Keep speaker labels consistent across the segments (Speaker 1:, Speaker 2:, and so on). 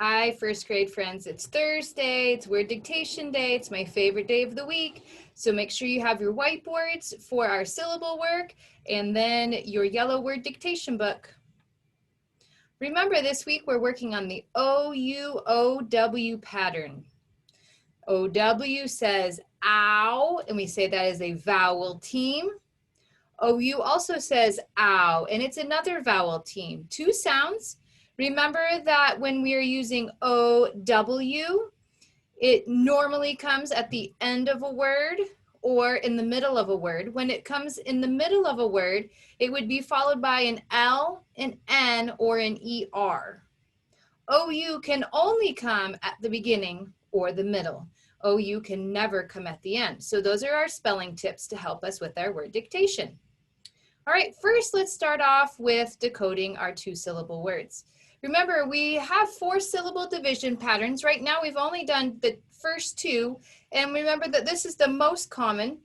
Speaker 1: Hi, first grade friends. It's Thursday. It's Word Dictation Day. It's my favorite day of the week. So make sure you have your whiteboards for our syllable work and then your yellow word dictation book. Remember, this week we're working on the O-U-O-W pattern. O-W says ow, and we say that is a vowel team. O-U also says ow, and it's another vowel team. Two sounds. Remember that when we are using O-W, it normally comes at the end of a word or in the middle of a word. When it comes in the middle of a word, it would be followed by an L, an N, or an ER. OU can only come at the beginning or the middle. OU can never come at the end. So those are our spelling tips to help us with our word dictation. All right, first let's start off with decoding our two-syllable words. Remember, we have 4-syllable division patterns. Right now we've only done the first two, and remember that this is the most common.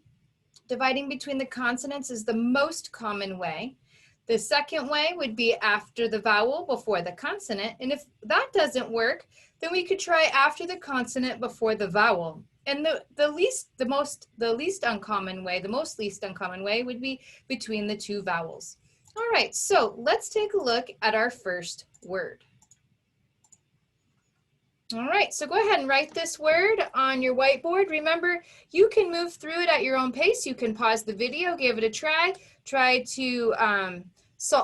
Speaker 1: Dividing between the consonants is the most common way. The second way would be after the vowel before the consonant, and if that doesn't work, then we could try after the consonant before the vowel. And the most least uncommon way would be between the two vowels. All right, so let's take a look at our first word. All right, so go ahead and write this word on your whiteboard. Remember, you can move through it at your own pace. You can pause the video, give it a try to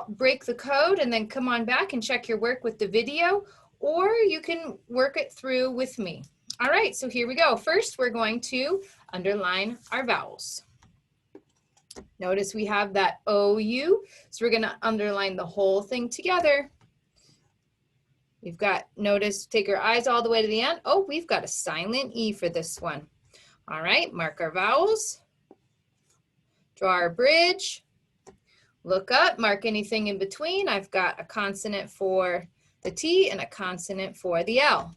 Speaker 1: break the code, and then come on back and check your work with the video, or you can work it through with me. All right, so here we go. First, we're going to underline our vowels. Notice we have that OU, so we're going to underline the whole thing together. We've got, notice, take our eyes all the way to the end. Oh, we've got a silent E for this one. All right, mark our vowels. Draw our bridge. Look up, mark anything in between. I've got a consonant for the T and a consonant for the L.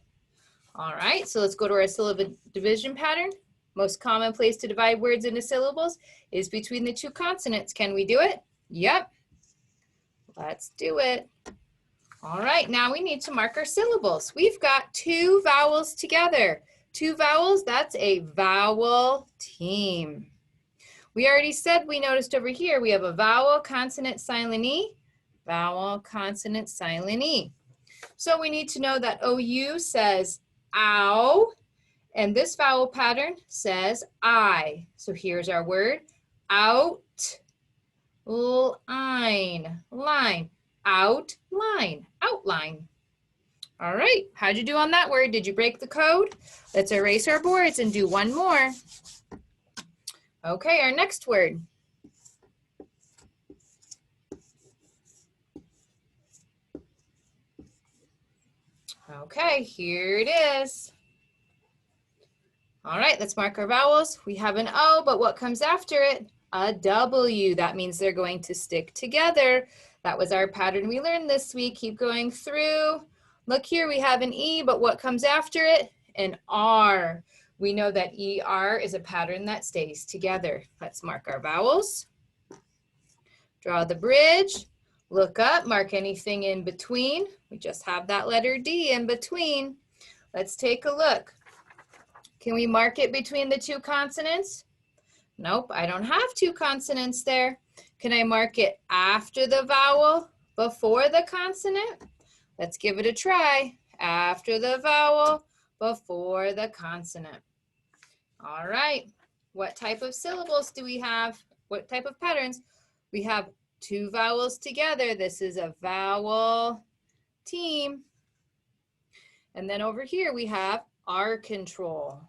Speaker 1: All right, so let's go to our syllable division pattern. Most common place to divide words into syllables is between the two consonants. Can we do it? Yep. Let's do it. All right, now we need to mark our syllables. We've got two vowels together. Two vowels, that's a vowel team. We already said, we noticed over here, we have a vowel, consonant, silent E, vowel, consonant, silent E. So we need to know that OU says ow, and this vowel pattern says I. So here's our word, out, line, line, outline, outline. All right, how'd you do on that word? Did you break the code? Let's erase our boards and do one more. Okay, our next word. Okay, here it is. All right, let's mark our vowels. We have an O, but what comes after it? A W. That means they're going to stick together. That was our pattern we learned this week. Keep going through. Look here, we have an E, but what comes after it? An R. We know that ER is a pattern that stays together. Let's mark our vowels. Draw the bridge. Look up, mark anything in between. We just have that letter D in between. Let's take a look. Can we mark it between the two consonants? Nope, I don't have two consonants there. Can I mark it after the vowel, before the consonant? Let's give it a try. After the vowel, before the consonant. All right, what type of syllables do we have? What type of patterns? We have two vowels together. This is a vowel team. And then over here we have R control.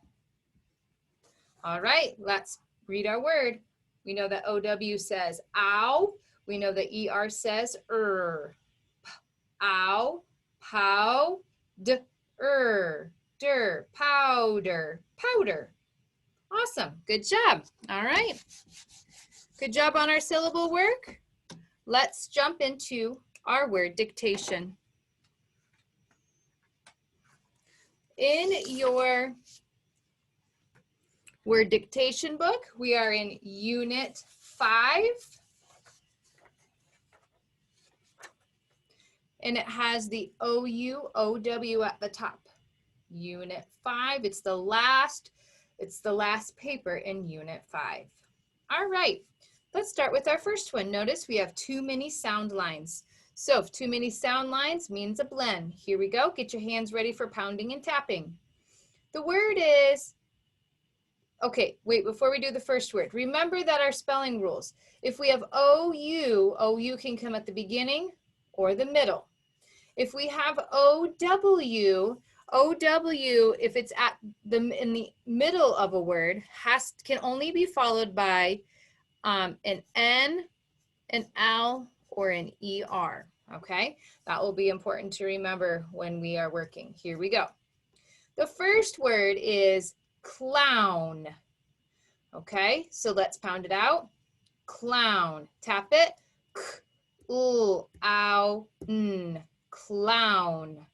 Speaker 1: All right, let's read our word. We know that OW says ow. We know that ER says Ow, pow, der, powder, powder. Awesome, good job. All right, good job on our syllable work. Let's jump into our word dictation. In your word dictation book, we are in Unit 5. and it has the OU, OW at the top. Unit 5, it's the last paper in Unit 5. All right, let's start with our first one. Notice we have too many sound lines. So if too many sound lines means a blend. Here we go. Get your hands ready for pounding and tapping. The word is, okay, wait, before we do the first word, remember that our spelling rules. If we have OU, OU can come at the beginning or the middle. If we have OW, OW, if it's in the middle of a word, can only be followed by an N, an L, or an ER, okay? That will be important to remember when we are working. Here we go. The first word is clown, okay? So let's pound it out. Clown, tap it. K-l-ow-n, clown.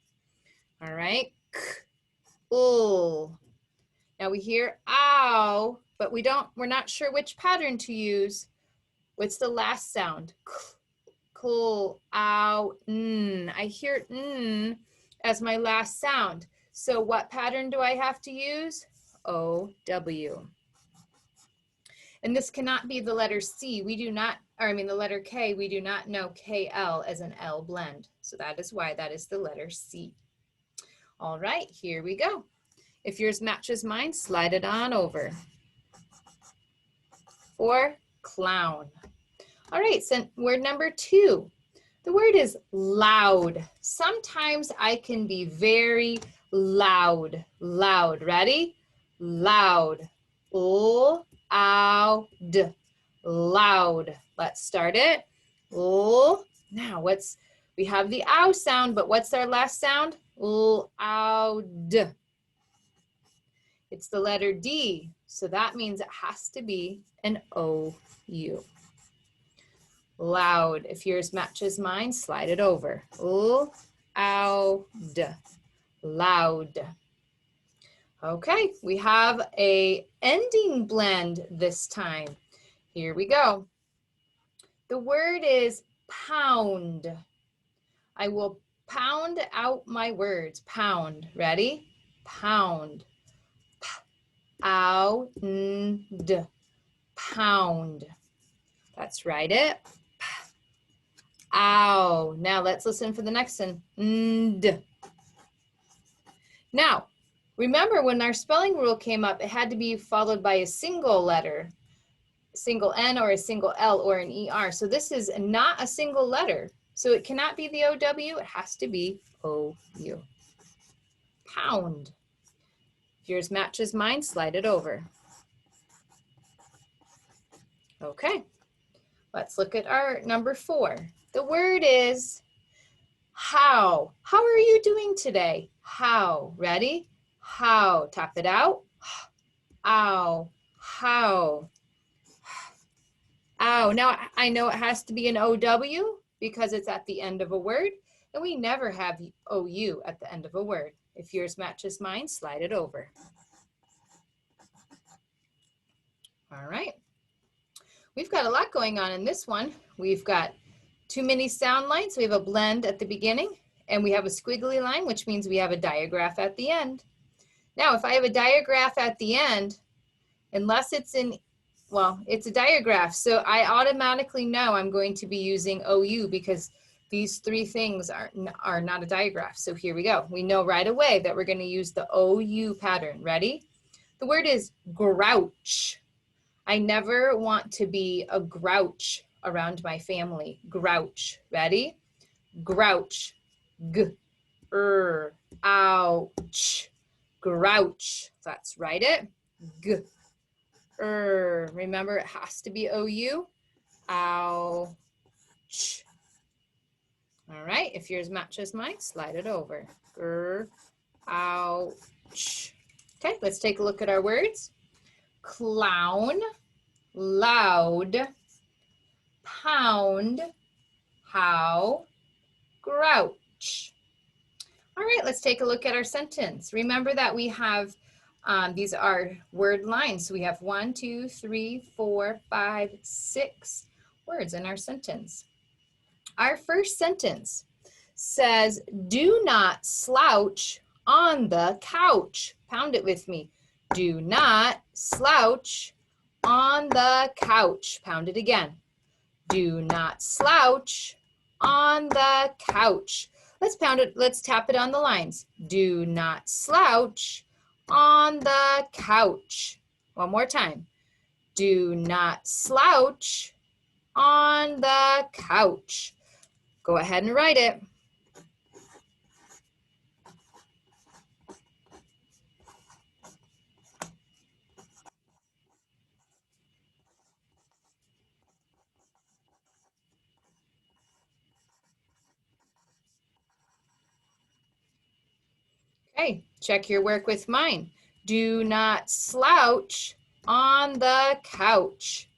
Speaker 1: All right, k-l. Now we hear ow, but we're not sure which pattern to use. What's the last sound? K-l-ow-n. I hear n as my last sound. So what pattern do I have to use? O-W. And this cannot be the letter C. The letter K, we do not know KL as an L blend. So that is why that is the letter C. All right, here we go. If yours matches mine, slide it on over. For clown. All right, so word number 2. The word is loud. Sometimes I can be very loud. Loud, ready? Loud. L-ow-d. Loud. Let's start it. L. Now we have the ow sound, but what's our last sound? L-ow-d. It's the letter D, so that means it has to be an O-U. Loud. If yours matches mine, slide it over. L-ow-d. Loud. Okay, we have a ending blend this time. Here we go. The word is pound. I will pound out my words. Pound. Ready? Pound. P-ow-n-d. Pound. Let's write it. Ow. Now let's listen for the next one. N-d. Now, remember when our spelling rule came up, it had to be followed by a single letter, a single N or a single L or an ER. So this is not a single letter. So it cannot be the OW, it has to be OU. Pound. If yours matches mine, slide it over. Okay, let's look at our number 4. The word is how. How are you doing today? How. Ready? How. Tap it out. Ow. How. Ow. Now I know it has to be an OW because it's at the end of a word, and we never have OU at the end of a word. If yours matches mine, slide it over. All right. We've got a lot going on in this one. We've got too many sound lines. We have a blend at the beginning, and we have a squiggly line, which means we have a digraph at the end. Now, if I have a digraph at the end, unless it's it's a digraph, so I automatically know I'm going to be using OU because these 3 things are not a digraph. So here we go. We know right away that we're going to use the OU pattern. Ready? The word is grouch. I never want to be a grouch around my family. Grouch. Ready? Grouch. Ouch. Grouch. Let's write it. Remember, it has to be OU. Ouch. All right, if yours matches mine, slide it over. Ouch. Okay, let's take a look at our words. Clown, loud, pound, how, grouch. All right, let's take a look at our sentence. Remember that we have, these are word lines. So we have 1, 2, 3, 4, 5, 6 words in our sentence. Our first sentence, says, do not slouch on the couch. Pound it with me. Do not slouch on the couch. Pound it again. Do not slouch on the couch. Let's pound it. Let's tap it on the lines. Do not slouch on the couch. One more time. Do not slouch on the couch. Go ahead and write it. Okay, check your work with mine. Do not slouch on the couch.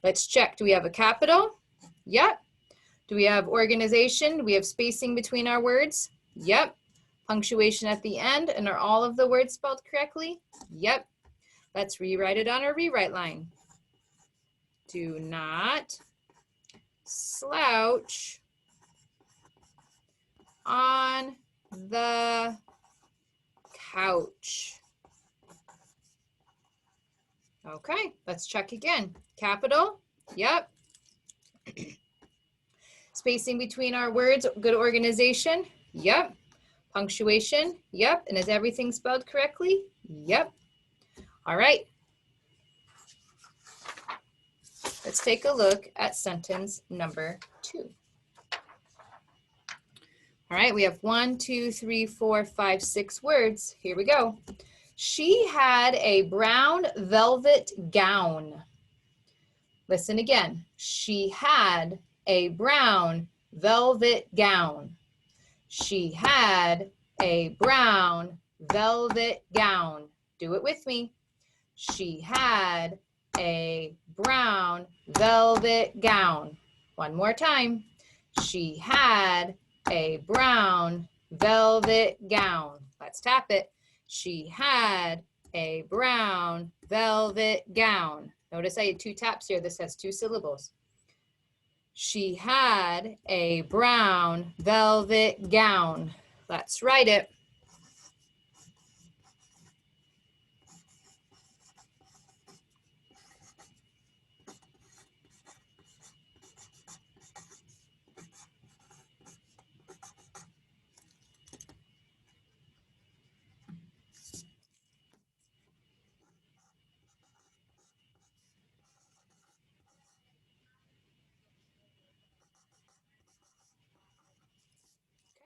Speaker 1: Let's check. Do we have a capital? Yep. Do we have organization? Do we have spacing between our words? Yep. Punctuation at the end, and are all of the words spelled correctly? Yep. Let's rewrite it on our rewrite line. Do not slouch on the couch. Okay, let's check again. Capital, yep. Spacing between our words, good organization, yep. Punctuation, yep. And is everything spelled correctly? Yep. All right. Let's take a look at sentence number 2. All right, we have 1, 2, 3, 4, 5, 6 words. Here we go. She had a brown velvet gown. Listen again. She had a brown velvet gown. She had a brown velvet gown. Do it with me. She had a brown velvet gown. One more time. She had a brown velvet gown. Let's tap it. She had a brown velvet gown. Notice I had 2 taps here. This has 2 syllables. She had a brown velvet gown. Let's write it.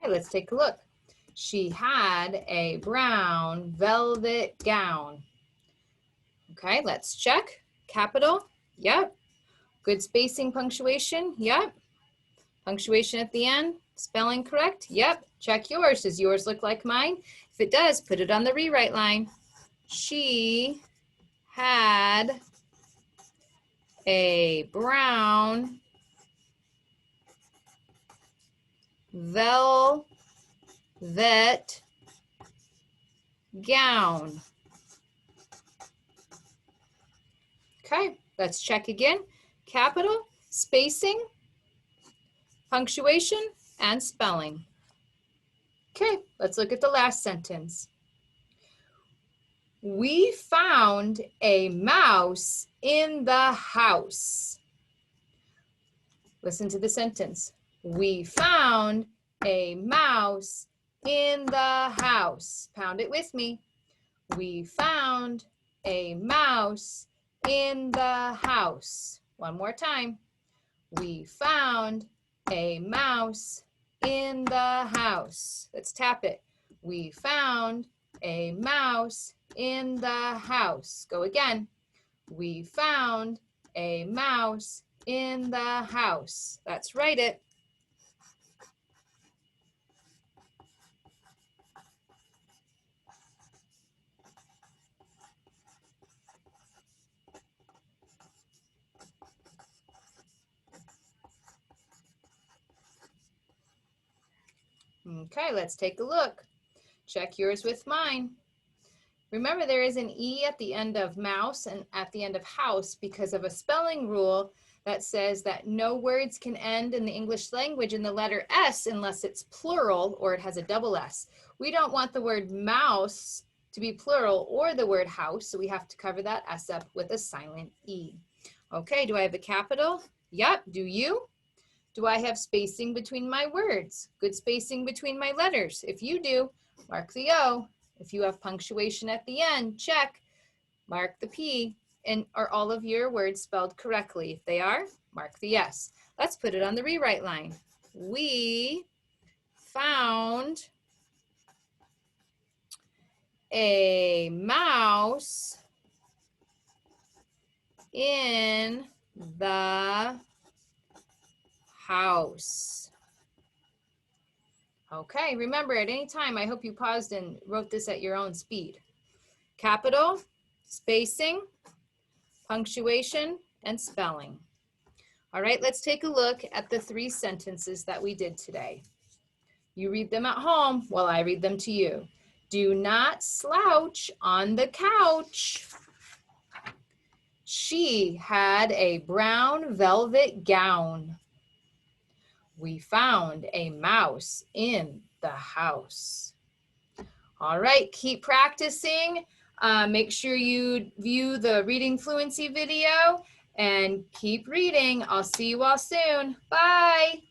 Speaker 1: Okay, let's take a look. She had a brown velvet gown. Okay, let's check. Capital, yep. Good spacing, punctuation, yep. Punctuation at the end, spelling correct, yep. Check yours. Does yours look like mine? If it does, put it on the rewrite line. She had a brown velvet gown. Okay, let's check again. Capital, spacing, punctuation, and spelling. Okay, let's look at the last sentence. We found a mouse in the house. Listen to the sentence. We found a mouse in the house. Pound it with me. We found a mouse in the house. One more time. We found a mouse in the house. Let's tap it. We found a mouse in the house. Go again. We found a mouse in the house. Let's write it. Okay, let's take a look. Check yours with mine. Remember, there is an E at the end of mouse and at the end of house because of a spelling rule that says that no words can end in the English language in the letter S unless it's plural or it has a double S. We don't want the word mouse to be plural or the word house, so we have to cover that S up with a silent E. Okay, do I have a capital? Yep, do you? Do I have spacing between my words? Good spacing between my letters? If you do, mark the O. If you have punctuation at the end, check. Mark the P. And are all of your words spelled correctly? If they are, mark the S. Let's put it on the rewrite line. We found a mouse in the house. Okay, remember at any time, I hope you paused and wrote this at your own speed. Capital, spacing, punctuation, and spelling. All right, let's take a look at the 3 sentences that we did today. You read them at home while I read them to you. Do not slouch on the couch. She had a brown velvet gown. We found a mouse in the house. All right, keep practicing. Make sure you view the reading fluency video and keep reading. I'll see you all soon. Bye.